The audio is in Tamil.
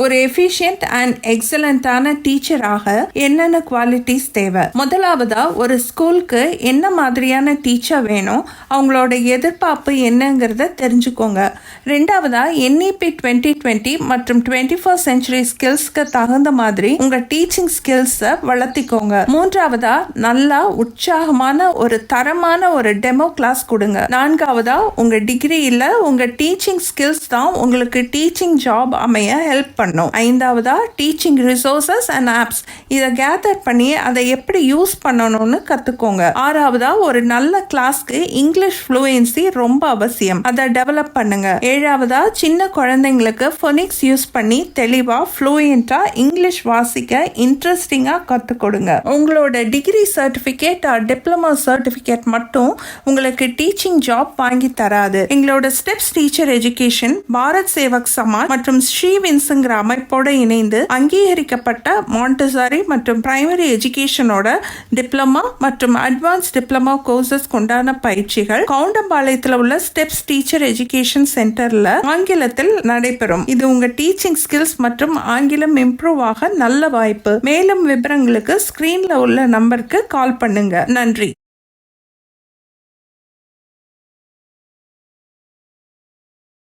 ஒரு எஃபிஷியன்ட் அண்ட் எக்ஸலண்டான டீச்சராக என்னென்ன குவாலிட்டிஸ் தேவை? முதலாவதா, ஒரு ஸ்கூலுக்கு என்ன மாதிரியான டீச்சர் வேணும், அவங்களோட எதிர்பார்ப்பு என்னங்கிறத தெரிஞ்சுக்கோங்க. ரெண்டாவதா, NEP 2020 மற்றும் 21st century ஸ்கில்ஸ்க்கு தகுந்த மாதிரி உங்க டீச்சிங் ஸ்கில்ஸை வளர்த்திக்கோங்க. மூன்றாவதா, நல்லா உற்சாகமான ஒரு தரமான ஒரு டெமோ கிளாஸ் கொடுங்க. நான்காவதா, உங்க டிகிரியில உங்க டீச்சிங் ஸ்கில்ஸ் தான் உங்களுக்கு டீச்சிங் ஜாப் அமைய ஹெல்ப் பண்ணும். ஐந்தாவதா, டீச்சிங் ரிசோர்சஸ் அண்ட் ஆப்ஸ், இதை கேதர் பண்ணி அதை எப்படி யூஸ் பண்ணணும்னு கத்துக்கோங்க. ஆறாவதா, ஒரு நல்ல கிளாஸ்க்கு இங்கிலீஷ் ஃப்ளூயன்சி ரொம்ப அவசியம், அதை டெவலப் பண்ணுங்க. ஏழாவதா, சின்ன குழந்தைங்களுக்கு ஃபோனிக்ஸ் யூஸ் பண்ணி தெளிவா ஃப்ளூயண்டா இங்கிலீஷ் வாசிக்க இன்ட்ரெஸ்டிங்கா கற்றுக் கொடுங்க. உங்களோட டிகிரி சர்டிஃபிகேட் டிப்ளமோ சர்டிஃபிகேட் மட்டும் உங்களுக்கு டீச்சிங் ஜாப் வாங்கி தராது. எங்களோட ஸ்டெப்ஸ் டீச்சர் எஜுகேஷன், பாரத் சேவக் சமாஜ் மற்றும் ஸ்ரீவின்ஸுங்கிற அமைப்போடு இணைந்து அங்கீகரிக்கப்பட்ட மாண்டசரி மற்றும் பிரைமரி எஜுகேஷனோட டிப்ளமா மற்றும் அட்வான்ஸ் டிப்ளமா கோர்சஸ் கொண்டான பயிற்சிகள் கவுண்டம்பாளையத்தில் உள்ள ஸ்டெப்ஸ் டீச்சர் எஜுகேஷன் சென்டர்ல ஆங்கிலத்தில் நடைபெறும். இது உங்க டீச்சிங் ஸ்கில்ஸ் மற்றும் ஆங்கிலம் இம்ப்ரூவ் ஆக நல்ல வாய்ப்பு. மேலும் விவரங்களுக்கு ஸ்கிரீன்ல உள்ள நம்பருக்கு கால் பண்ணுங்க. நன்றி.